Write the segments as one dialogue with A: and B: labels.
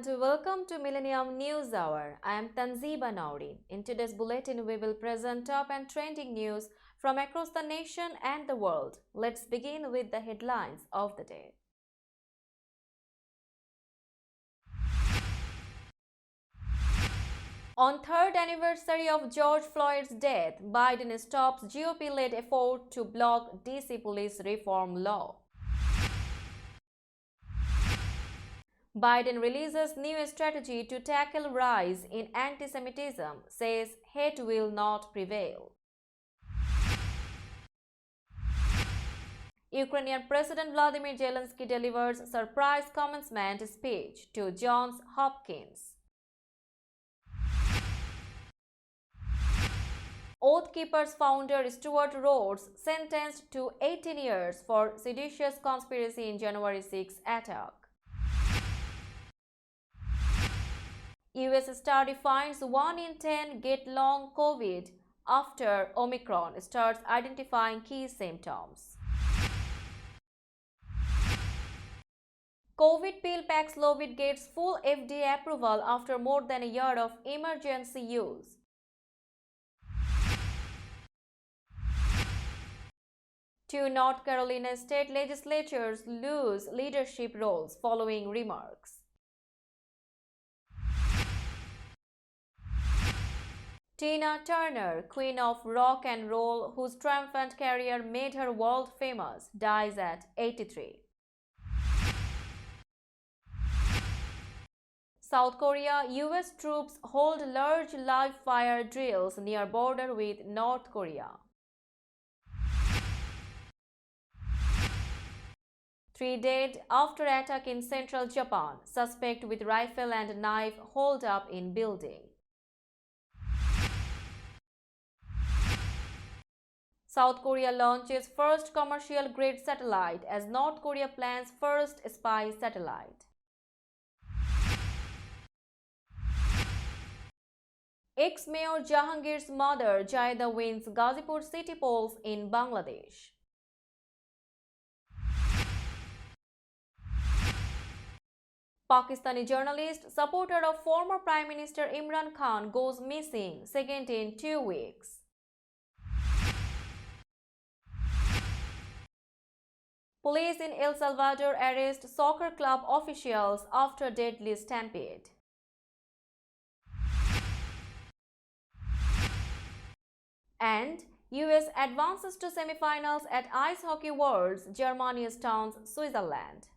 A: and welcome to Millennium News Hour. I am Tanziba Nawreen. In today's bulletin, we will present top and trending news from across the nation and the world. Let's begin with the headlines of the day. On third anniversary of George Floyd's death, Biden stops GOP-led effort to block DC police reform law. Biden releases new strategy to tackle rise in anti-Semitism, says hate will not prevail. Ukrainian President Vladimir Zelensky delivers surprise commencement speech to Johns Hopkins. Oath Keepers founder Stuart Rhodes sentenced to 18 years for seditious conspiracy in January 6 attack. US study finds 1 in 10 get long COVID after Omicron starts identifying key symptoms. COVID pill Paxlovid gets full FDA approval after more than a year of emergency use. Two North Carolina state legislatures lose leadership roles following remarks. Tina Turner, queen of rock and roll, whose triumphant career made her world famous, dies at 83. South Korea, US troops hold large live fire drills near border with North Korea. 3 dead after attack in central Japan. Suspect with rifle and knife holed up in building. South Korea launches first commercial-grade satellite as North Korea plans first spy satellite. Ex-Mayor Jahangir's mother Jayeda wins Ghazipur city polls in Bangladesh. Pakistani journalist, supporter of former Prime Minister Imran Khan, goes missing, second in 2 weeks. Police in El Salvador arrest soccer club officials after deadly stampede. And US advances to semifinals at Ice Hockey Worlds, Germany stuns Switzerland.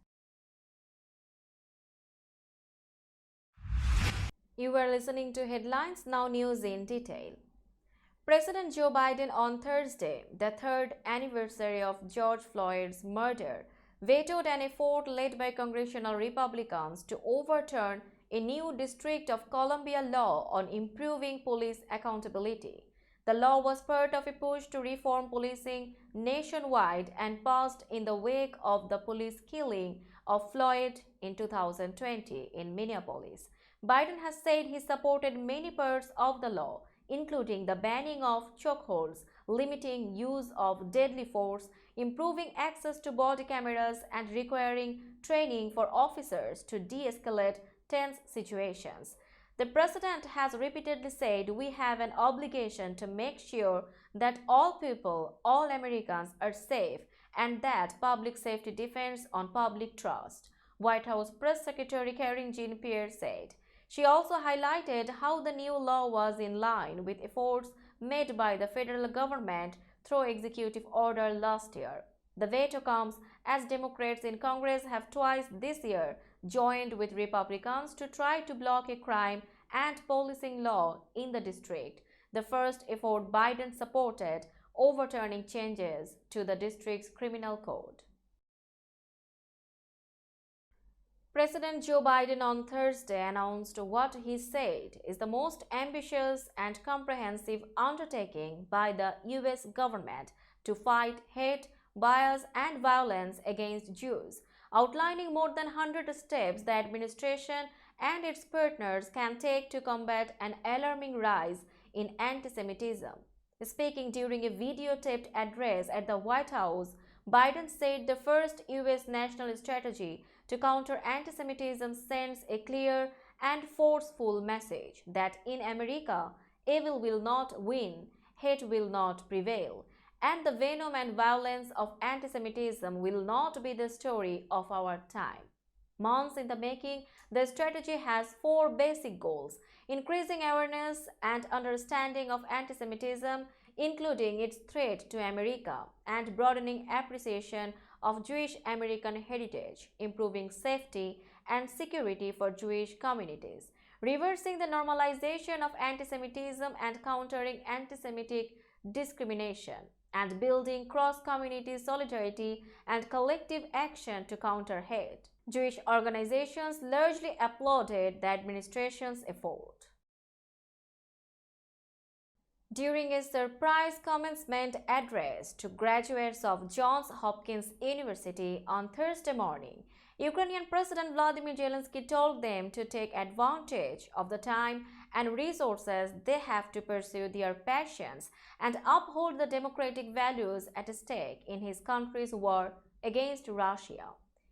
A: You were listening to headlines, now news in detail. President Joe Biden on Thursday, the third anniversary of George Floyd's murder, vetoed an effort led by congressional Republicans to overturn a new District of Columbia law on improving police accountability. The law was part of a push to reform policing nationwide and passed in the wake of the police killing of Floyd in 2020 in Minneapolis. Biden has said he supported many parts of the law, including the banning of chokeholds, limiting use of deadly force, improving access to body cameras, and requiring training for officers to de-escalate tense situations. The president has repeatedly said we have an obligation to make sure that all people, all Americans are safe and that public safety depends on public trust, White House Press Secretary Karine Jean-Pierre said. She also highlighted how the new law was in line with efforts made by the federal government through executive order last year. The veto comes as Democrats in Congress have twice this year joined with Republicans to try to block a crime and policing law in the district, the first effort Biden supported, overturning changes to the district's criminal code. President Joe Biden on Thursday announced what he said is the most ambitious and comprehensive undertaking by the US government to fight hate, bias, and violence against Jews, outlining more than 100 steps the administration and its partners can take to combat an alarming rise in anti-Semitism. Speaking during a videotaped address at the White House, Biden said the first US national strategy to counter anti-Semitism sends a clear and forceful message that in America, evil will not win, hate will not prevail, and the venom and violence of anti-Semitism will not be the story of our time. Months in the making, the strategy has four basic goals: increasing awareness and understanding of anti-Semitism, including its threat to America, and broadening appreciation of Jewish American heritage, improving safety and security for Jewish communities, reversing the normalization of anti-Semitism and countering anti-Semitic discrimination, and building cross-community solidarity and collective action to counter hate. Jewish organizations largely applauded the administration's effort. During a surprise commencement address to graduates of Johns Hopkins University on Thursday morning, Ukrainian President Vladimir Zelensky told them to take advantage of the time and resources they have to pursue their passions and uphold the democratic values at stake in his country's war against Russia.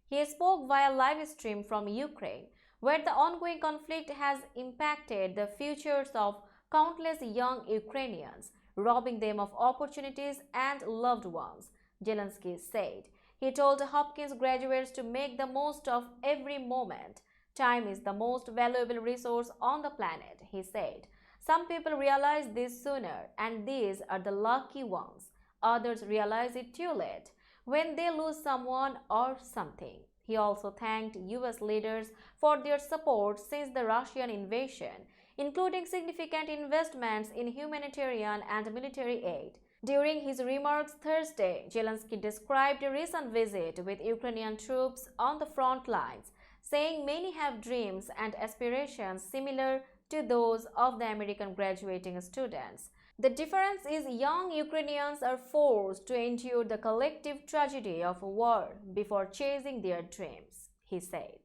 A: He spoke via live stream from Ukraine, where the ongoing conflict has impacted the futures of countless young Ukrainians, robbing them of opportunities and loved ones, Zelensky said. He told Hopkins graduates to make the most of every moment. Time is the most valuable resource on the planet, he said. Some people realize this sooner, and these are the lucky ones. Others realize it too late, when they lose someone or something. He also thanked US leaders for their support since the Russian invasion, including significant investments in humanitarian and military aid. During his remarks Thursday, Zelensky described a recent visit with Ukrainian troops on the front lines, saying many have dreams and aspirations similar to those of the American graduating students. The difference is young Ukrainians are forced to endure the collective tragedy of war before chasing their dreams, he said.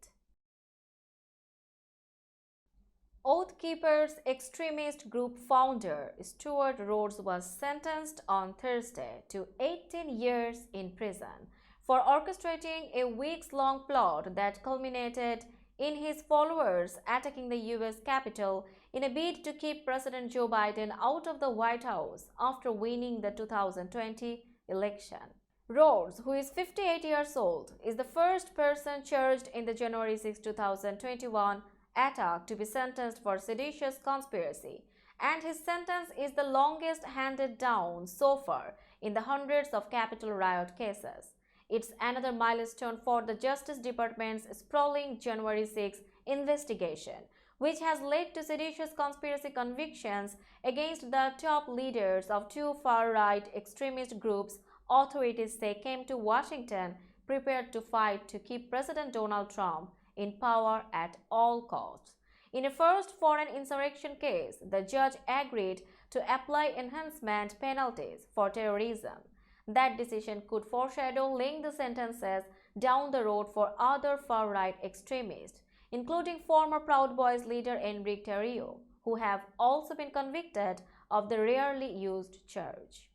A: Oath Keepers extremist group founder Stuart Rhodes was sentenced on Thursday to 18 years in prison for orchestrating a weeks-long plot that culminated in his followers attacking the US Capitol in a bid to keep President Joe Biden out of the White House after winning the 2020 election. Rhodes, who is 58 years old, is the first person charged in the January 6, 2021 attack to be sentenced for seditious conspiracy, and his sentence is the longest handed down so far in the hundreds of Capitol riot cases. It's another milestone for the Justice Department's sprawling January 6 investigation, which has led to seditious conspiracy convictions against the top leaders of two far-right extremist groups authorities say came to Washington prepared to fight to keep President Donald Trump in power at all costs. In a first foreign insurrection case, the judge agreed to apply enhancement penalties for terrorism. That decision could foreshadow lengthy sentences down the road for other far-right extremists, including former Proud Boys leader Enrique Tarrio, who have also been convicted of the rarely used charge.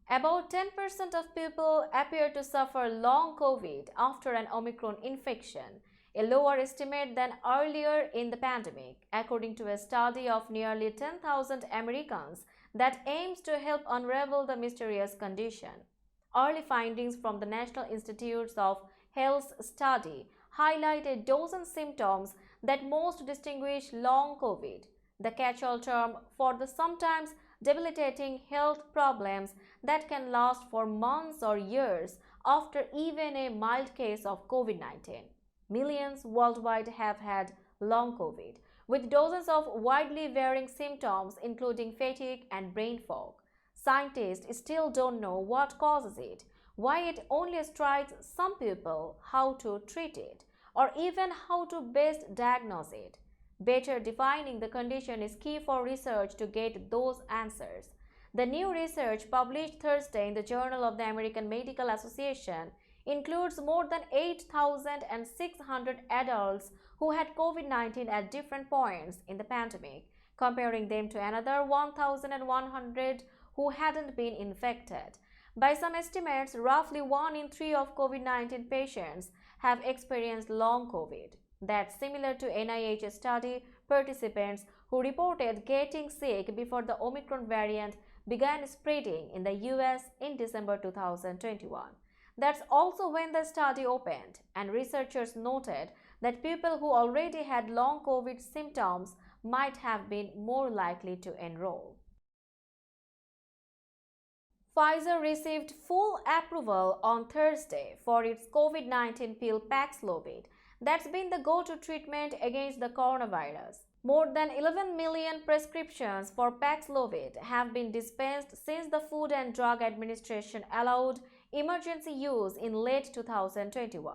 A: About 10% of people appear to suffer long COVID after an Omicron infection, a lower estimate than earlier in the pandemic, according to a study of nearly 10,000 Americans that aims to help unravel the mysterious condition. Early findings from the National Institutes of Health's study highlight a dozen symptoms that most distinguish long COVID, the catch-all term for the sometimes debilitating health problems that can last for months or years after even a mild case of COVID-19. Millions worldwide have had long COVID, with dozens of widely varying symptoms including fatigue and brain fog. Scientists still don't know what causes it, why it only strikes some people, how to treat it, or even how to best diagnose it. Better defining the condition is key for research to get those answers. The new research published Thursday in the Journal of the American Medical Association includes more than 8,600 adults who had COVID-19 at different points in the pandemic, comparing them to another 1,100 who hadn't been infected. By some estimates, roughly 1 in 3 of COVID-19 patients have experienced long COVID. That's similar to NIH study participants who reported getting sick before the Omicron variant began spreading in the US in December 2021. That's also when the study opened, and researchers noted that people who already had long COVID symptoms might have been more likely to enroll. Pfizer received full approval on Thursday for its COVID-19 pill Paxlovid. That's been the go-to treatment against the coronavirus. More than 11 million prescriptions for Paxlovid have been dispensed since the Food and Drug Administration allowed emergency use in late 2021.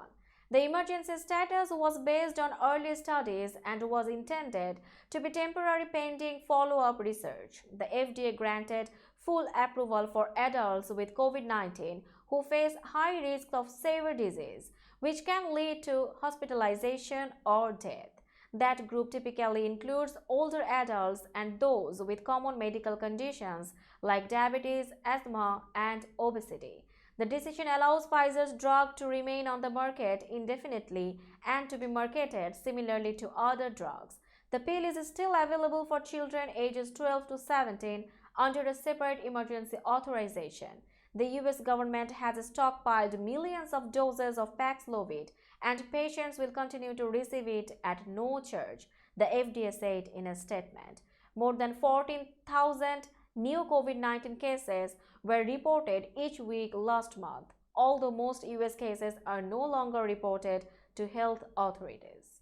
A: The emergency status was based on early studies and was intended to be temporary pending follow-up research. The FDA granted full approval for adults with COVID-19 who face high risk of severe disease, which can lead to hospitalization or death. That group typically includes older adults and those with common medical conditions like diabetes, asthma, and obesity. The decision allows Pfizer's drug to remain on the market indefinitely and to be marketed similarly to other drugs. The pill is still available for children ages 12 to 17 under a separate emergency authorization. The US government has stockpiled millions of doses of Paxlovid and patients will continue to receive it at no charge, the FDA said in a statement. More than 14,000 new COVID-19 cases were reported each week last month, although most US cases are no longer reported to health authorities.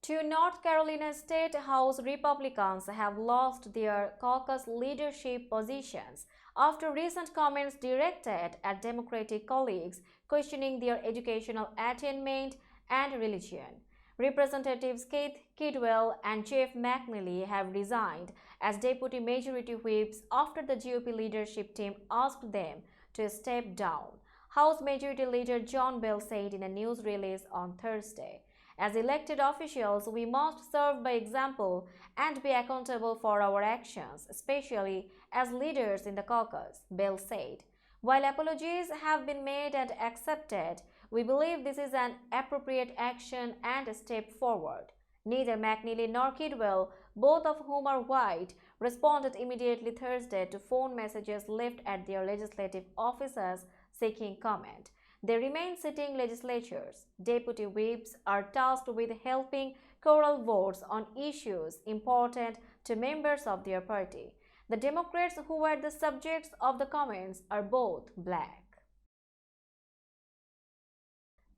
A: Two North Carolina State House Republicans have lost their caucus leadership positions after recent comments directed at Democratic colleagues questioning their educational attainment and religion. Representatives Keith Kidwell and Jeff McNeely have resigned as deputy majority whips after the GOP leadership team asked them to step down, House Majority Leader John Bell said in a news release on Thursday. As elected officials, we must serve by example and be accountable for our actions, especially as leaders in the caucus, Bell said. While apologies have been made and accepted, we believe this is an appropriate action and a step forward. Neither McNeely nor Kidwell, both of whom are white, responded immediately Thursday to phone messages left at their legislative offices seeking comment. They remain sitting legislatures. Deputy whips are tasked with helping corral votes on issues important to members of their party. The Democrats who were the subjects of the comments are both black.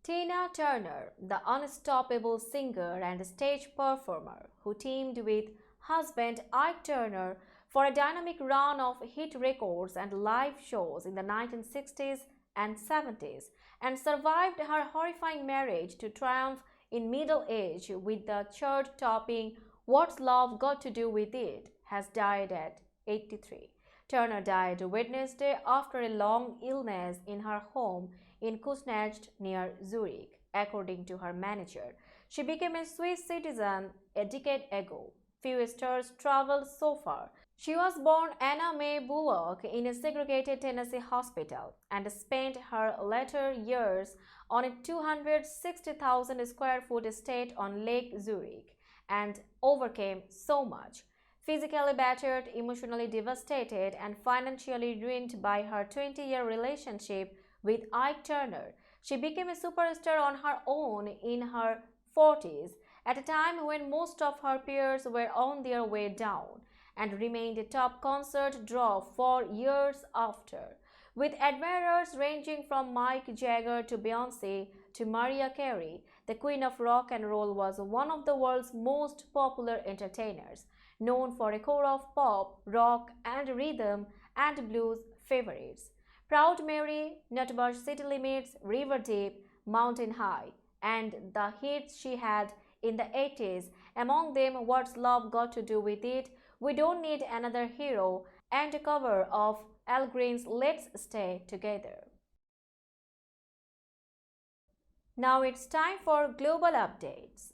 A: Tina Turner, the unstoppable singer and stage performer who teamed with husband Ike Turner for a dynamic run of hit records and live shows in the 1960s and 70s, and survived her horrifying marriage to triumph in middle age with the chart-topping What's Love Got to Do With It, has died at 83. Turner died Wednesday after a long illness in her home in Kusnacht near Zurich, according to her manager. She became a Swiss citizen a decade ago. Few stars traveled so far. She was born Anna Mae Bullock in a segregated Tennessee hospital and spent her later years on a 260,000 square foot estate on Lake Zurich and overcame so much. Physically battered, emotionally devastated, and financially ruined by her 20-year relationship with Ike Turner, she became a superstar on her own in her 40s, at a time when most of her peers were on their way down, and remained a top concert draw for years after, with admirers ranging from Mick Jagger to Beyoncé to Mariah Carey. The Queen of Rock and Roll was one of the world's most popular entertainers, known for a core of pop, rock, and rhythm and blues favorites. Proud Mary, Nutbush City Limits, River Deep, Mountain High, and the hits she had in the 80s, among them What's Love Got to Do With It, We Don't Need Another Hero, and a cover of Al Green's Let's Stay Together. Now it's time for global updates.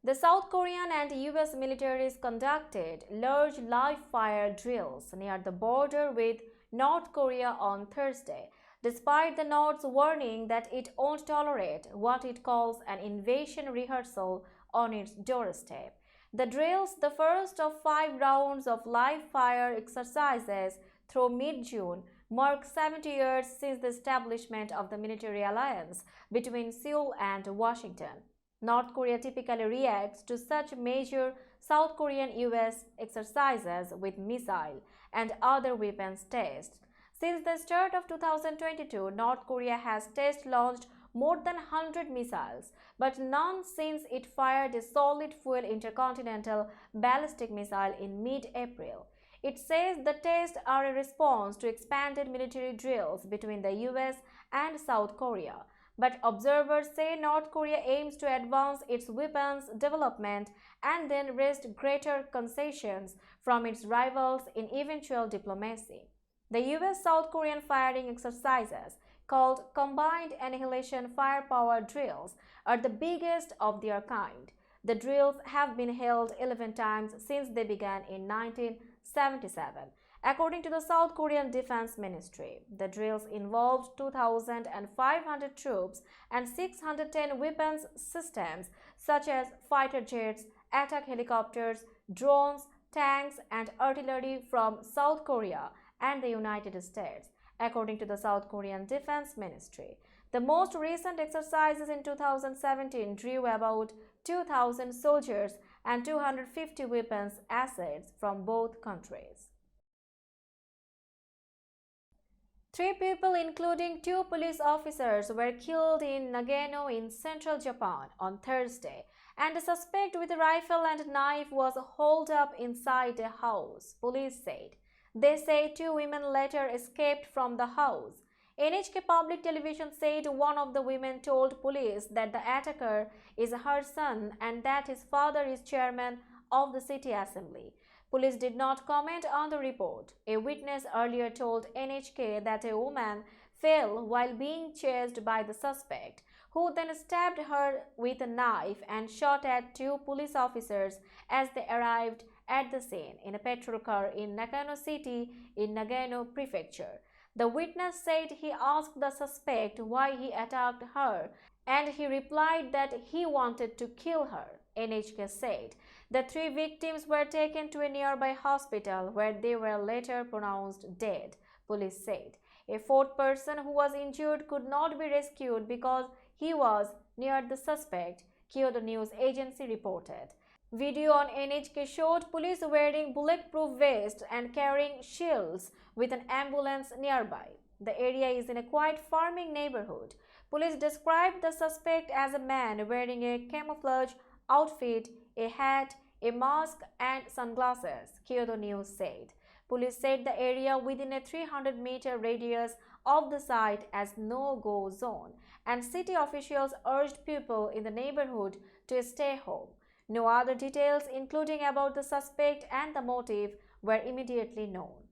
A: The South Korean and US militaries conducted large live-fire drills near the border with North Korea on Thursday, despite the North's warning that it won't tolerate what it calls an invasion rehearsal on its doorstep. The drills, the first of 5 rounds of live-fire exercises through mid-June, mark 70 years since the establishment of the military alliance between Seoul and Washington. North Korea typically reacts to such major South Korean US exercises with missile and other weapons tests. Since the start of 2022, North Korea has test launched more than 100 missiles, but none since it fired a solid fuel intercontinental ballistic missile in mid-April. It says the tests are a response to expanded military drills between the US and South Korea. But observers say North Korea aims to advance its weapons development and then wrest greater concessions from its rivals in eventual diplomacy. The US-South Korean firing exercises, called Combined Annihilation Firepower Drills, are the biggest of their kind. The drills have been held 11 times since they began in 1977. According to the South Korean Defense Ministry, the drills involved 2,500 troops and 610 weapons systems such as fighter jets, attack helicopters, drones, tanks, and artillery from South Korea and the United States, according to the South Korean Defense Ministry. The most recent exercises in 2017 drew about 2,000 soldiers and 250 weapons assets from both countries. 3 people, including 2 police officers, were killed in Nagano in central Japan on Thursday, and a suspect with a rifle and knife was holed up inside a house, police said. They say 2 women later escaped from the house. NHK Public Television said one of the women told police that the attacker is her son and that his father is chairman of the city assembly. Police did not comment on the report. A witness earlier told NHK that a woman fell while being chased by the suspect, who then stabbed her with a knife and shot at 2 police officers as they arrived at the scene in a patrol car in Nakano City in Nagano Prefecture. The witness said he asked the suspect why he attacked her, and he replied that he wanted to kill her, NHK said. The 3 victims were taken to a nearby hospital where they were later pronounced dead, police said. A 4th person who was injured could not be rescued because he was near the suspect, Kyodo News Agency reported. Video on NHK showed police wearing bulletproof vests and carrying shields with an ambulance nearby. The area is in a quiet farming neighborhood. Police described the suspect as a man wearing a camouflage outfit, a hat, a mask and sunglasses, Kyodo News said. Police said the area within a 300-meter radius of the site as no-go zone, and city officials urged people in the neighborhood to stay home. No other details, including about the suspect and the motive, were immediately known.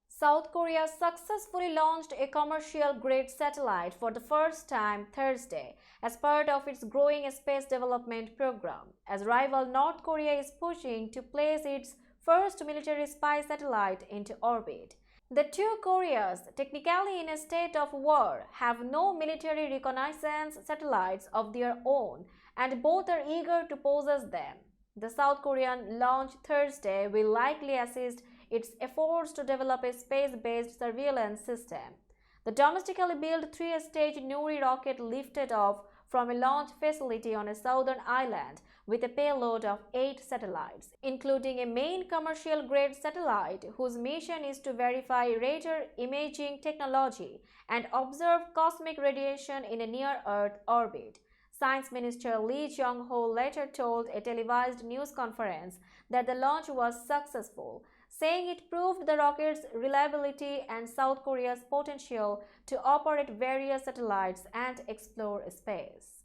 A: South Korea successfully launched a commercial-grade satellite for the first time Thursday as part of its growing space development program, as rival North Korea is pushing to place its first military spy satellite into orbit. The 2 Koreas, technically in a state of war, have no military reconnaissance satellites of their own, and both are eager to possess them. The South Korean launch Thursday will likely assist its efforts to develop a space-based surveillance system. The domestically built 3-stage Nawreen rocket lifted off from a launch facility on a southern island with a payload of 8 satellites, including a main commercial-grade satellite whose mission is to verify radar imaging technology and observe cosmic radiation in a near-Earth orbit. Science Minister Lee Jong-ho later told a televised news conference that the launch was successful, saying it proved the rocket's reliability and South Korea's potential to operate various satellites and explore space.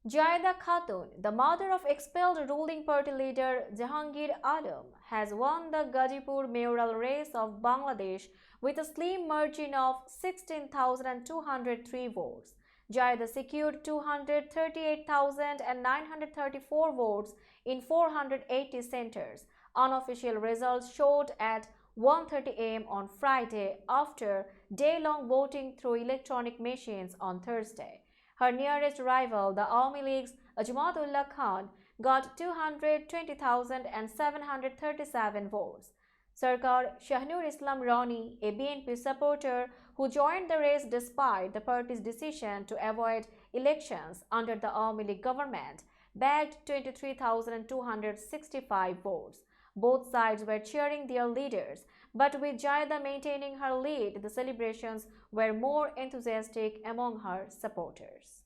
A: Jayeda Khatun, the mother of expelled ruling party leader Jahangir Alam, has won the Gazipur mayoral race of Bangladesh with a slim margin of 16,203 votes. Jayada secured 238,934 votes in 480 centers. Unofficial results showed at 1:30 a.m. on Friday after day-long voting through electronic machines on Thursday. Her nearest rival, the Awami League's Ajmadullah Khan, got 220,737 votes. Sarkar Shahnur Islam Rani, a BNP supporter who joined the race despite the party's decision to avoid elections under the Awami League government, bagged 23,265 votes. Both sides were cheering their leaders, but with Jayada maintaining her lead, the celebrations were more enthusiastic among her supporters.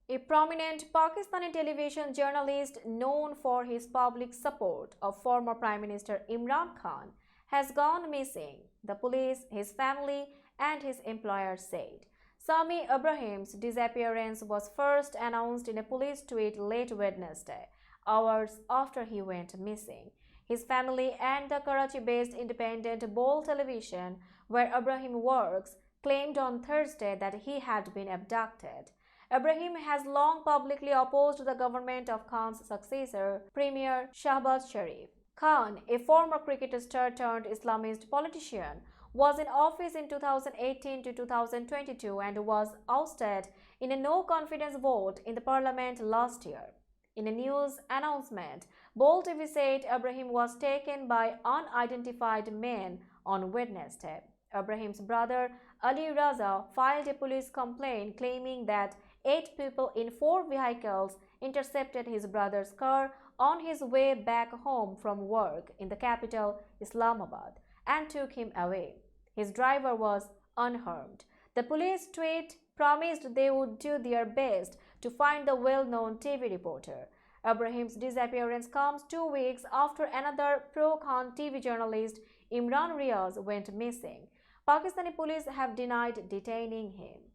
A: A prominent Pakistani television journalist known for his public support of former Prime Minister Imran Khan has gone missing, the police, his family, and his employer said. Sami Ibrahim's disappearance was first announced in a police tweet late Wednesday, hours after he went missing. His family and the Karachi-based independent Bol Television, where Ibrahim works, claimed on Thursday that he had been abducted. Ibrahim has long publicly opposed the government of Khan's successor, Premier Shahbaz Sharif. Khan, a former cricket star turned Islamist politician, was in office in 2018 to 2022 and was ousted in a no-confidence vote in the parliament last year. In a news announcement, Bol TV said Ibrahim was taken by unidentified men on Wednesday. Ibrahim's brother Ali Raza filed a police complaint claiming that 8 people in 4 vehicles intercepted his brother's car on his way back home from work in the capital, Islamabad, and took him away. His driver was unharmed. The police tweet promised they would do their best to find the well-known TV reporter. Ibrahim's disappearance comes 2 weeks after another pro-Khan TV journalist, Imran Riaz, went missing. Pakistani police have denied detaining him.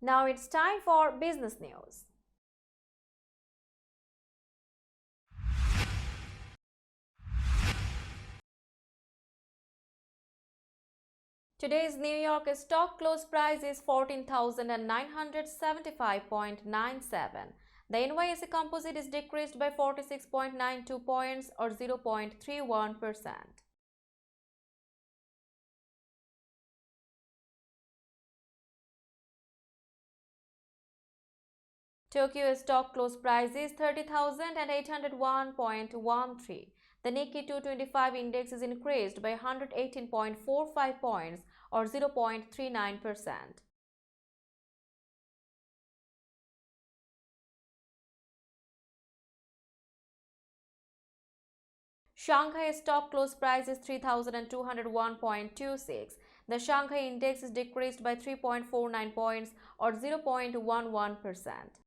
A: Now it's time for business news. Today's New York stock close price is 14,975.97. The NYSE composite is decreased by 46.92 points or 0.31%. Tokyo stock close price is 30,801.13. The Nikkei 225 index is increased by 118.45 points or 0.39%. Shanghai stock close price is 3,201.26. The Shanghai index is decreased by 3.49 points or 0.11%.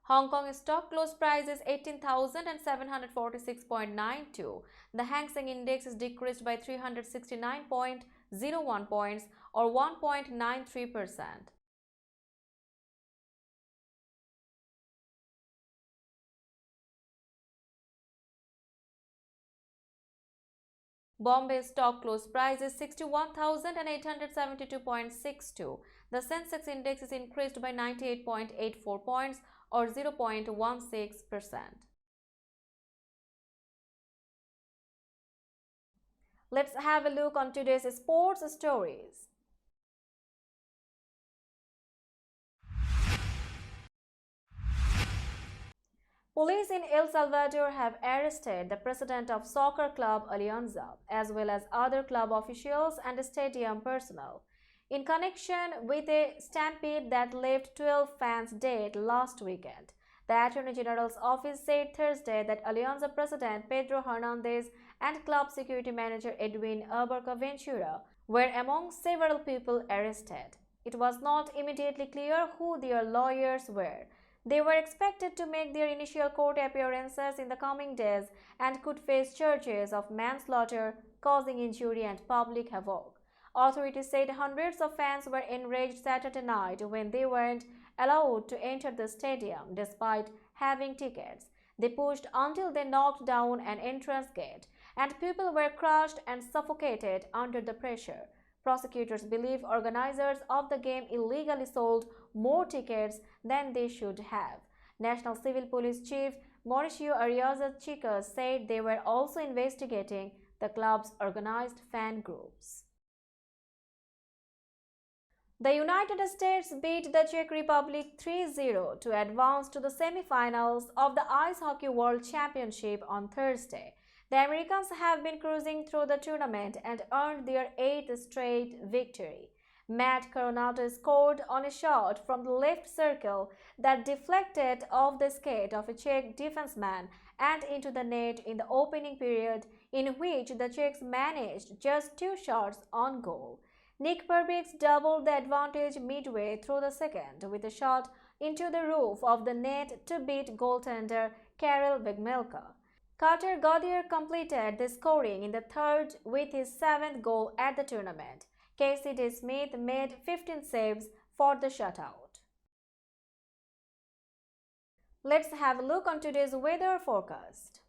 A: Hong Kong stock close price is 18,746.92. The Hang Seng index is decreased by 369.01 points or 1.93%. Bombay stock close price is 61,872.62. The Sensex index is increased by 98.84 points or 0.16%. Let's have a look on today's sports stories. Police in El Salvador have arrested the president of soccer club Alianza, as well as other club officials and stadium personnel, in connection with a stampede that left 12 fans dead last weekend. The Attorney General's office said Thursday that Alianza president Pedro Hernandez and club security manager Edwin Ventura were among several people arrested. It was not immediately clear who their lawyers were. They were expected to make their initial court appearances in the coming days and could face charges of manslaughter, causing injury and public havoc. Authorities said hundreds of fans were enraged Saturday night when they weren't allowed to enter the stadium despite having tickets. They pushed until they knocked down an entrance gate, and people were crushed and suffocated under the pressure. Prosecutors believe organizers of the game illegally sold more tickets than they should have. National Civil Police Chief Mauricio Arias Chicas said they were also investigating the club's organized fan groups. The United States beat the Czech Republic 3-0 to advance to the semi-finals of the Ice Hockey World Championship on Thursday. The Americans have been cruising through the tournament and earned their 8th straight victory. Matt Coronato scored on a shot from the left circle that deflected off the skate of a Czech defenseman and into the net in the opening period, in which the Czechs managed just 2 shots on goal. Nick Perbix doubled the advantage midway through the second with a shot into the roof of the net to beat goaltender Karel Vejmelka. Carter Gaudier completed the scoring in the third with his 7th goal at the tournament. Casey D. Smith made 15 saves for the shutout. Let's have a look on today's weather forecast.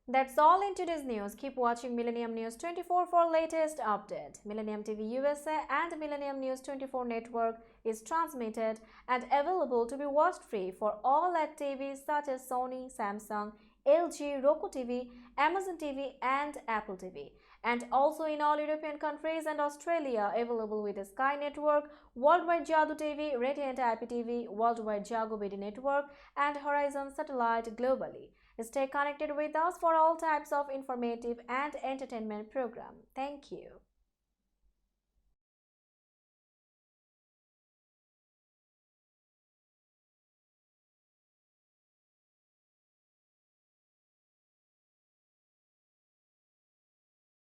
A: That's all in today's news. Keep watching Millennium News 24 for latest update. Millennium TV USA and Millennium News 24 network is transmitted and available to be watched free for all LED TVs such as Sony, Samsung, LG, Roku TV, Amazon TV and Apple TV. And also in all European countries and Australia, available with the Sky Network, Worldwide Jadu TV, Radiant IPTV, Worldwide Jago BD Network and Horizon Satellite globally. Stay connected with us for all types of informative and entertainment program. Thank you.